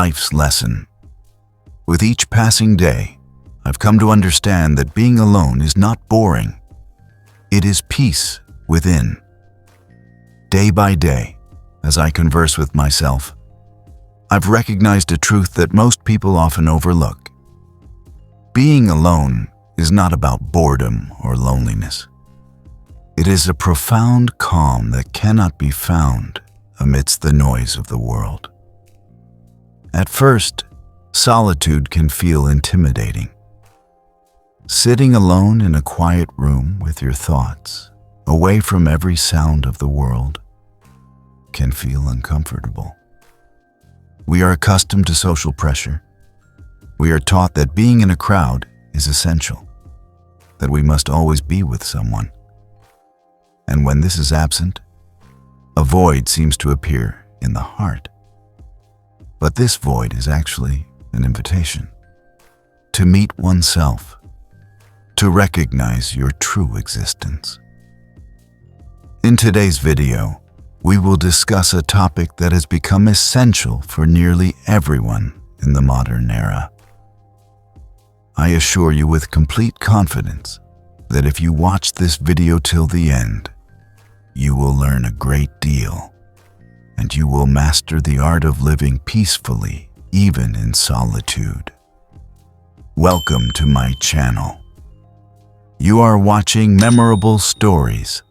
life's lesson. With each passing day, I've come to understand that being alone is not boring. It is peace within. Day by day, as I converse with myself, I've recognized a truth that most people often overlook. Being alone is not about boredom or loneliness. It is a profound calm that cannot be found amidst the noise of the world. At first, solitude can feel intimidating. Sitting alone in a quiet room with your thoughts, away from every sound of the world, can feel uncomfortable. We are accustomed to social pressure. We are taught that being in a crowd is essential, that we must always be with someone. And when this is absent, a void seems to appear in the heart. But this void is actually an invitation to meet oneself, to recognize your true existence. In today's video, we will discuss a topic that has become essential for nearly everyone in the modern era. I assure you with complete confidence that if you watch this video till the end, you will learn a great deal, and you will master the art of living peacefully, even in solitude. Welcome to my channel. You are watching Memorable Stories.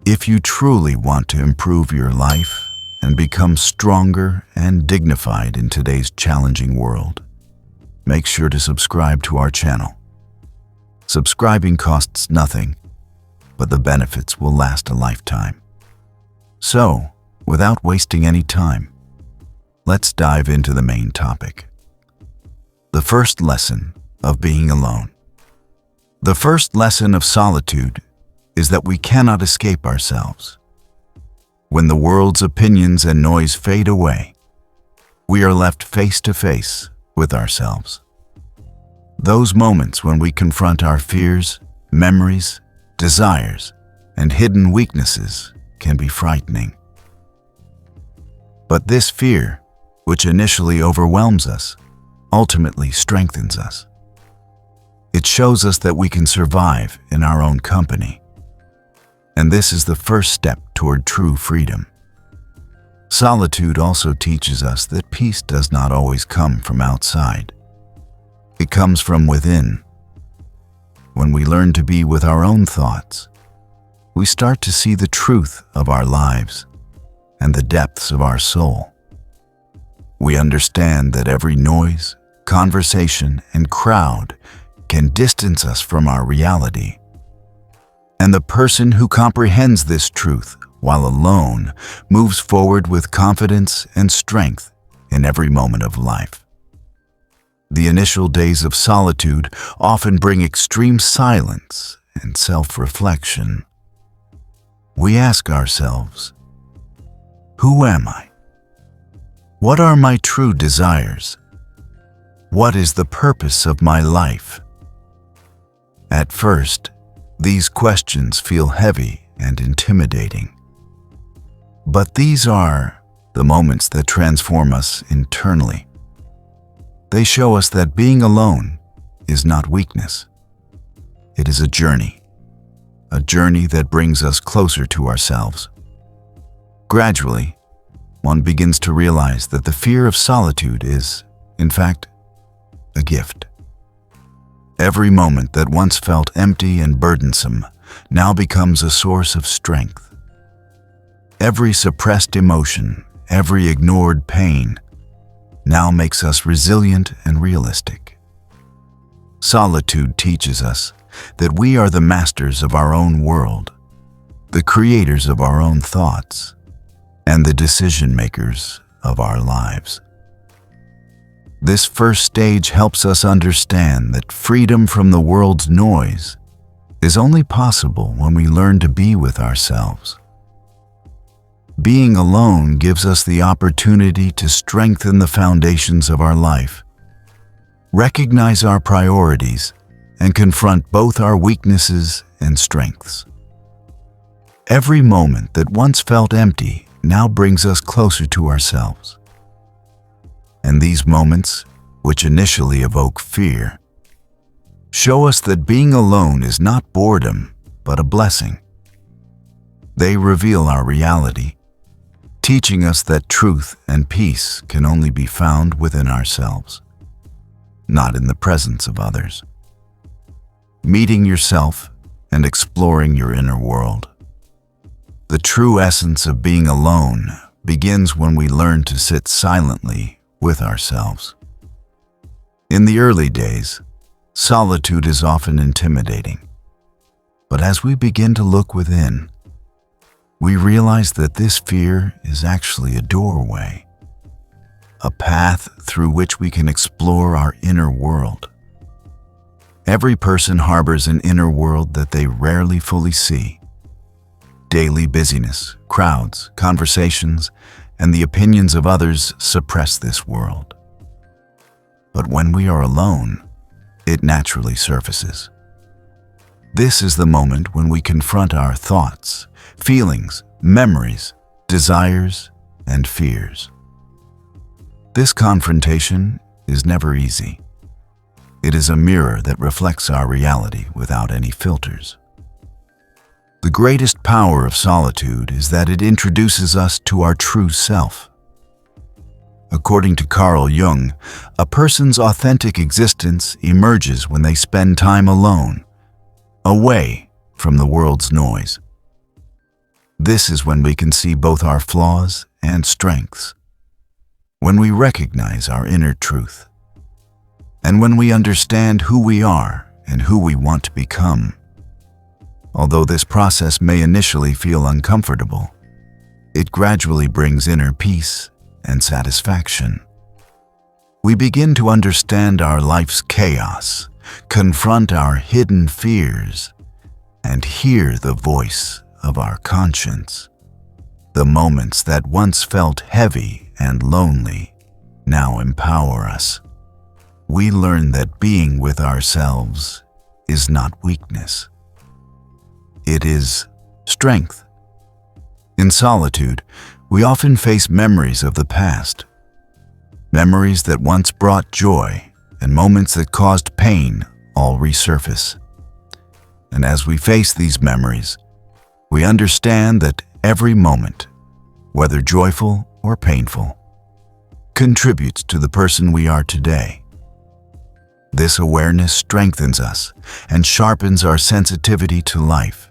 If you truly want to improve your life and become stronger and dignified in today's challenging world, make sure to subscribe to our channel. Subscribing costs nothing, but the benefits will last a lifetime. So, without wasting any time, let's dive into the main topic. The first lesson of being alone. The first lesson of solitude is that we cannot escape ourselves. When the world's opinions and noise fade away, we are left face to face with ourselves. Those moments when we confront our fears, memories, desires, and hidden weaknesses can be frightening. But this fear, which initially overwhelms us, ultimately strengthens us. It shows us that we can survive in our own company. And this is the first step toward true freedom. Solitude also teaches us that peace does not always come from outside. It comes from within. When we learn to be with our own thoughts, we start to see the truth of our lives and the depths of our soul. We understand that every noise, conversation, and crowd can distance us from our reality. And the person who comprehends this truth while alone moves forward with confidence and strength in every moment of life. The initial days of solitude often bring extreme silence and self-reflection. We ask ourselves, who am I? What are my true desires? What is the purpose of my life? At first, these questions feel heavy and intimidating. But these are the moments that transform us internally. They show us that being alone is not weakness. It is a journey that brings us closer to ourselves. Gradually, one begins to realize that the fear of solitude is, in fact, a gift. Every moment that once felt empty and burdensome now becomes a source of strength. Every suppressed emotion, every ignored pain, now makes us resilient and realistic. Solitude teaches us that we are the masters of our own world, the creators of our own thoughts, and the decision makers of our lives. This first stage helps us understand that freedom from the world's noise is only possible when we learn to be with ourselves. Being alone gives us the opportunity to strengthen the foundations of our life, recognize our priorities, and confront both our weaknesses and strengths. Every moment that once felt empty now brings us closer to ourselves. And these moments, which initially evoke fear, show us that being alone is not boredom, but a blessing. They reveal our reality, teaching us that truth and peace can only be found within ourselves, not in the presence of others. Meeting yourself and exploring your inner world. The true essence of being alone begins when we learn to sit silently with ourselves. In the early days, solitude is often intimidating, but as we begin to look within, we realize that this fear is actually a doorway, a path through which we can explore our inner world. Every person harbors an inner world that they rarely fully see. Daily busyness, crowds, conversations, and the opinions of others suppress this world. But when we are alone, it naturally surfaces. This is the moment when we confront our thoughts, feelings, memories, desires, and fears. This confrontation is never easy. It is a mirror that reflects our reality without any filters. The greatest power of solitude is that it introduces us to our true self. According to Carl Jung, a person's authentic existence emerges when they spend time alone, away from the world's noise. This is when we can see both our flaws and strengths, when we recognize our inner truth, and when we understand who we are and who we want to become. Although this process may initially feel uncomfortable, it gradually brings inner peace and satisfaction. We begin to understand our life's chaos, confront our hidden fears, and hear the voice of our conscience. The moments that once felt heavy and lonely now empower us. We learn that being with ourselves is not weakness. It is strength. In solitude, we often face memories of the past, memories that once brought joy and moments that caused pain all resurface. And as we face these memories, we understand that every moment, whether joyful or painful, contributes to the person we are today. This awareness strengthens us and sharpens our sensitivity to life.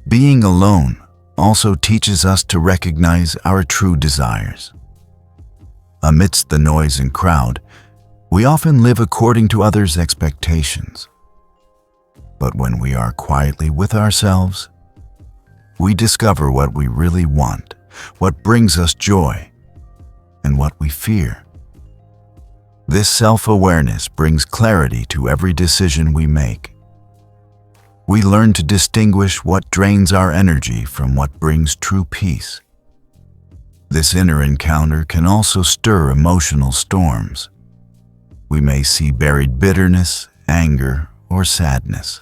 Being alone also teaches us to recognize our true desires. Amidst the noise and crowd, we often live according to others' expectations. But when we are quietly with ourselves, we discover what we really want, what brings us joy, and what we fear. This self-awareness brings clarity to every decision we make. We learn to distinguish what drains our energy from what brings true peace. This inner encounter can also stir emotional storms. We may see buried bitterness, anger, or sadness.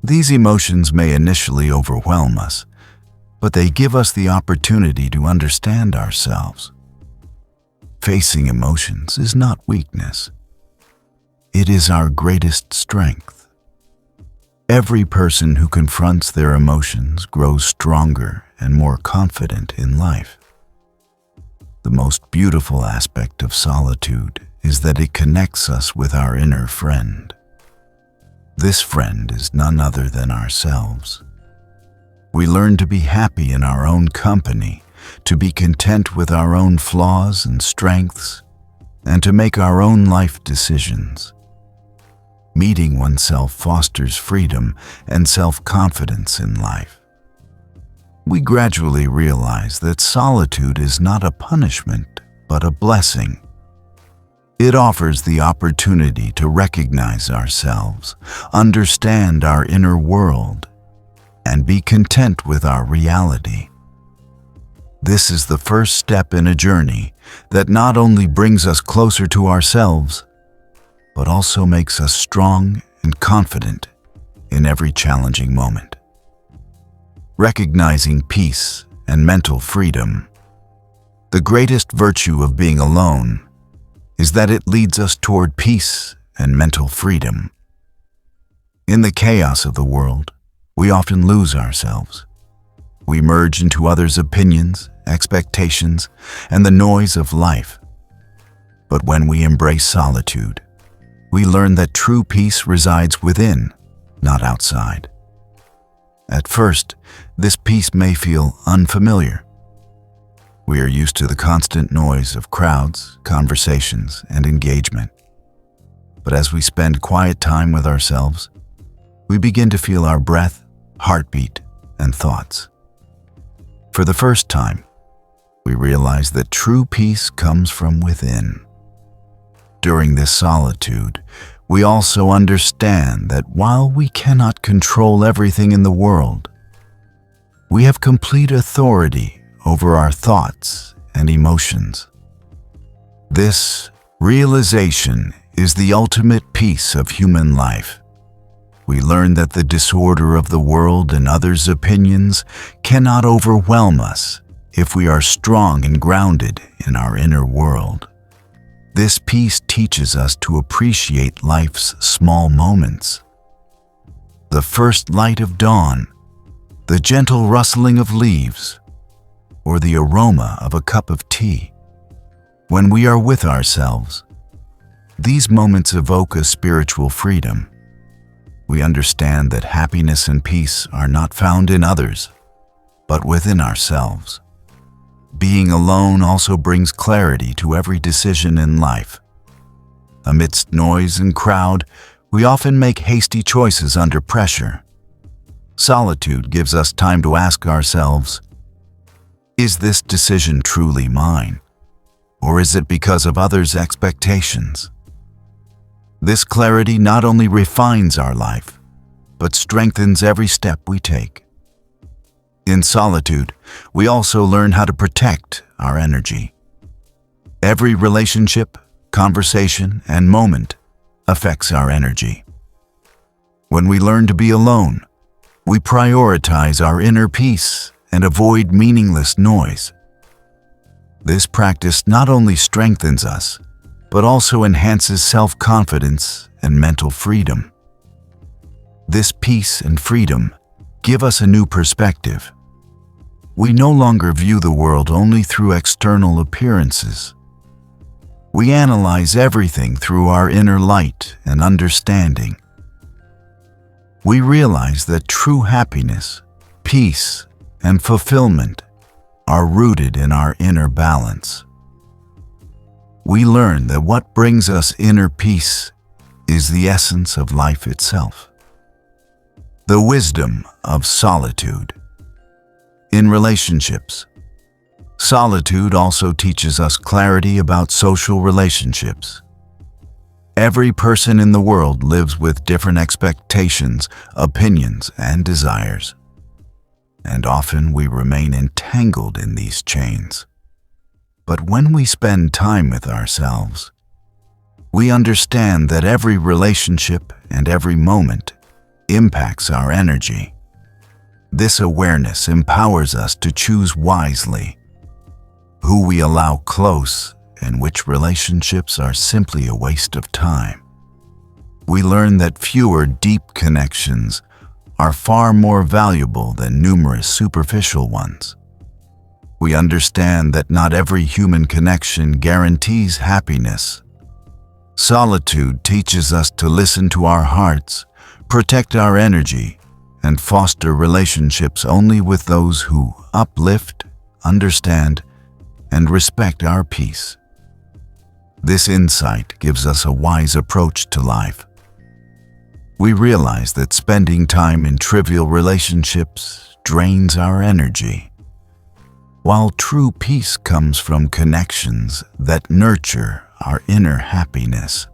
These emotions may initially overwhelm us, but they give us the opportunity to understand ourselves. Facing emotions is not weakness. It is our greatest strength. Every person who confronts their emotions grows stronger and more confident in life. The most beautiful aspect of solitude is that it connects us with our inner friend. This friend is none other than ourselves. We learn to be happy in our own company, to be content with our own flaws and strengths, and to make our own life decisions. Meeting oneself fosters freedom and self-confidence in life. We gradually realize that solitude is not a punishment, but a blessing. It offers the opportunity to recognize ourselves, understand our inner world, and be content with our reality. This is the first step in a journey that not only brings us closer to ourselves, but also makes us strong and confident in every challenging moment. Recognizing peace and mental freedom, The greatest virtue of being alone is that it leads us toward peace and mental freedom. In the chaos of the world, we often lose ourselves. We merge into others' opinions, expectations, and the noise of life. But when we embrace solitude, we learn that true peace resides within, not outside. At first, this peace may feel unfamiliar. We are used to the constant noise of crowds, conversations, and engagement. But as we spend quiet time with ourselves, we begin to feel our breath, heartbeat, and thoughts. For the first time, we realize that true peace comes from within. During this solitude, we also understand that while we cannot control everything in the world, we have complete authority over our thoughts and emotions. This realization is the ultimate peace of human life. We learn that the disorder of the world and others' opinions cannot overwhelm us if we are strong and grounded in our inner world. This peace teaches us to appreciate life's small moments. The first light of dawn, the gentle rustling of leaves, or the aroma of a cup of tea. When we are with ourselves, these moments evoke a spiritual freedom. We understand that happiness and peace are not found in others, but within ourselves. Being alone also brings clarity to every decision in life. Amidst noise and crowd, we often make hasty choices under pressure. Solitude gives us time to ask ourselves, is this decision truly mine, or is it because of others' expectations? This clarity not only refines our life, but strengthens every step we take. In solitude, we also learn how to protect our energy. Every relationship, conversation, and moment affects our energy. When we learn to be alone, we prioritize our inner peace and avoid meaningless noise. This practice not only strengthens us, but also enhances self-confidence and mental freedom. This peace and freedom give us a new perspective. We no longer view the world only through external appearances. We analyze everything through our inner light and understanding. We realize that true happiness, peace, and fulfillment are rooted in our inner balance. We learn that what brings us inner peace is the essence of life itself. The wisdom of solitude. In relationships, solitude also teaches us clarity about social relationships. Every person in the world lives with different expectations, opinions, and desires. And often we remain entangled in these chains. But when we spend time with ourselves, we understand that every relationship and every moment impacts our energy. This awareness empowers us to choose wisely who we allow close and which relationships are simply a waste of time. We learn that fewer deep connections are far more valuable than numerous superficial ones. We understand that not every human connection guarantees happiness. Solitude teaches us to listen to our hearts, protect our energy, and foster relationships only with those who uplift, understand, and respect our peace. This insight gives us a wise approach to life. We realize that spending time in trivial relationships drains our energy, while true peace comes from connections that nurture our inner happiness.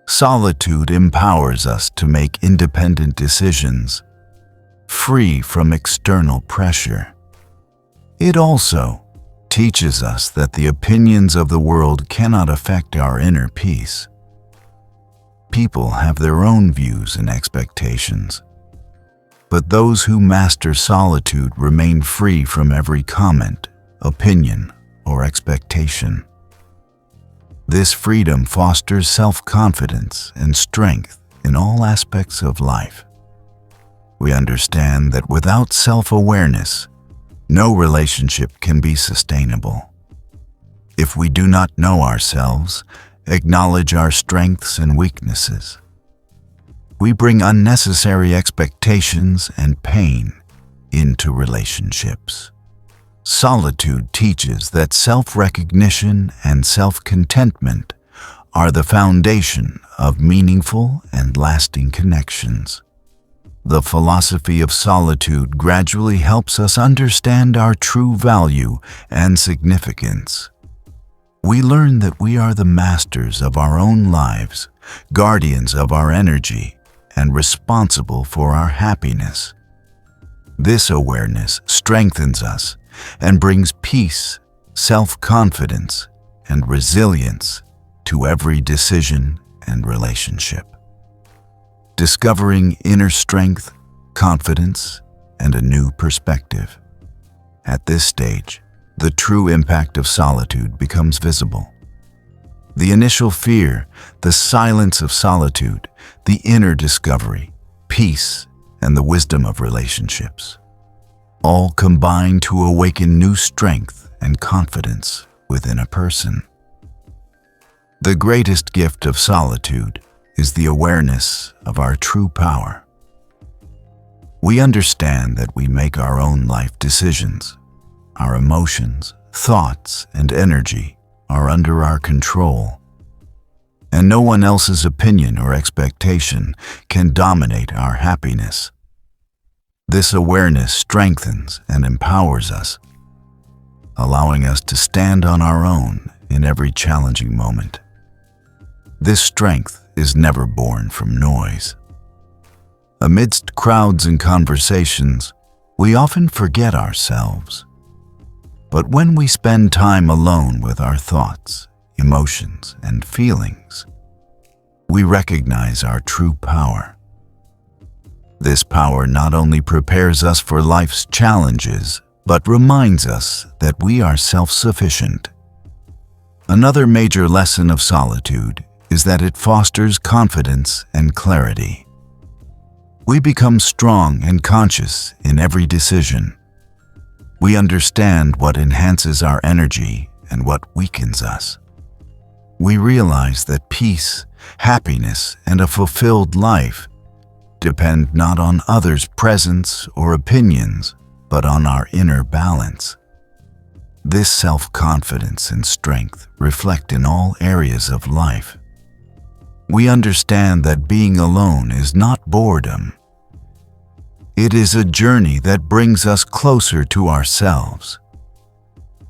Solitude empowers us to make independent decisions, free from external pressure. It also teaches us that the opinions of the world cannot affect our inner peace. People have their own views and expectations, but those who master solitude remain free from every comment, opinion, or expectation. This freedom fosters self-confidence and strength in all aspects of life. We understand that without self-awareness, no relationship can be sustainable. If we do not know ourselves, acknowledge our strengths and weaknesses, we bring unnecessary expectations and pain into relationships. Solitude teaches that self-recognition and self-contentment are the foundation of meaningful and lasting connections. The philosophy of solitude gradually helps us understand our true value and significance. We learn that we are the masters of our own lives, guardians of our energy, and responsible for our happiness. This awareness strengthens us and brings peace, self-confidence, and resilience to every decision and relationship. Discovering inner strength, confidence, and a new perspective. At this stage, the true impact of solitude becomes visible. The initial fear, the silence of solitude, the inner discovery, peace, and the wisdom of relationships, all combine to awaken new strength and confidence within a person. The greatest gift of solitude is the awareness of our true power. We understand that we make our own life decisions. Our emotions, thoughts, and energy are under our control, and no one else's opinion or expectation can dominate our happiness. This awareness strengthens and empowers us, allowing us to stand on our own in every challenging moment. This strength is never born from noise. Amidst crowds and conversations, we often forget ourselves. But when we spend time alone with our thoughts, emotions, and feelings, we recognize our true power. This power not only prepares us for life's challenges, but reminds us that we are self-sufficient. Another major lesson of solitude is that it fosters confidence and clarity. We become strong and conscious in every decision. We understand what enhances our energy and what weakens us. We realize that peace, happiness, and a fulfilled life depend not on others' presence or opinions, but on our inner balance. This self-confidence and strength reflect in all areas of life. We understand that being alone is not boredom. It is a journey that brings us closer to ourselves,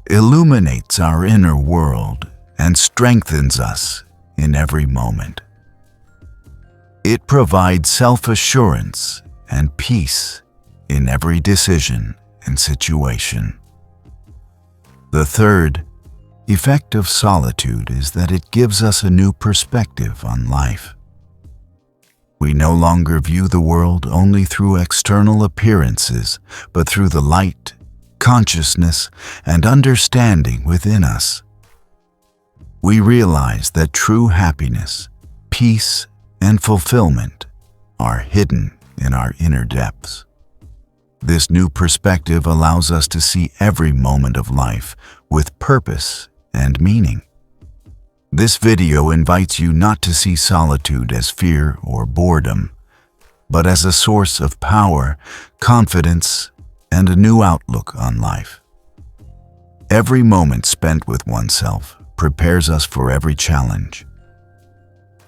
illuminates our inner world, and strengthens us in every moment. It provides self-assurance and peace in every decision and situation. The third effect of solitude is that it gives us a new perspective on life. We no longer view the world only through external appearances, but through the light, consciousness, and understanding within us. We realize that true happiness, peace, and fulfillment are hidden in our inner depths. This new perspective allows us to see every moment of life with purpose and meaning. This video invites you not to see solitude as fear or boredom, but as a source of power, confidence, and a new outlook on life. Every moment spent with oneself prepares us for every challenge.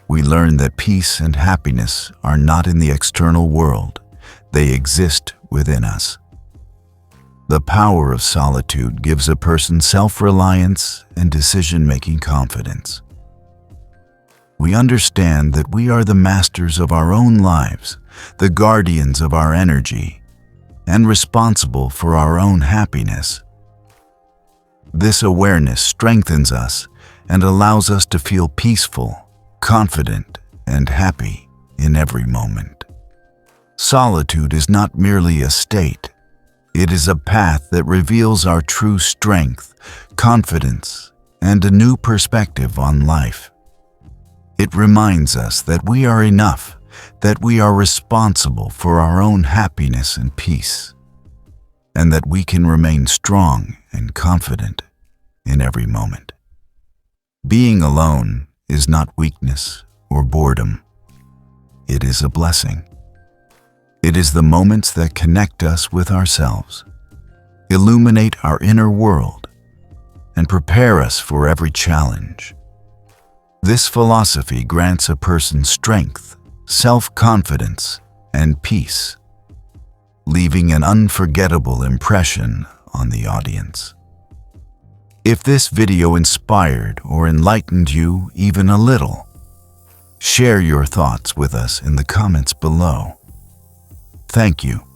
We learn that peace and happiness are not in the external world, they exist within us. The power of solitude gives a person self-reliance and decision-making confidence. We understand that we are the masters of our own lives, the guardians of our energy, and responsible for our own happiness. This awareness strengthens us and allows us to feel peaceful, confident, and happy in every moment. Solitude is not merely a state, It is a path that reveals our true strength, confidence, and a new perspective on life. It reminds us that we are enough, that we are responsible for our own happiness and peace, and that we can remain strong and confident in every moment. Being alone is not weakness or boredom. It is a blessing. It is the moments that connect us with ourselves, illuminate our inner world, and prepare us for every challenge. This philosophy grants a person strength, self-confidence, and peace, leaving an unforgettable impression on the audience. If this video inspired or enlightened you even a little, share your thoughts with us in the comments below. Thank you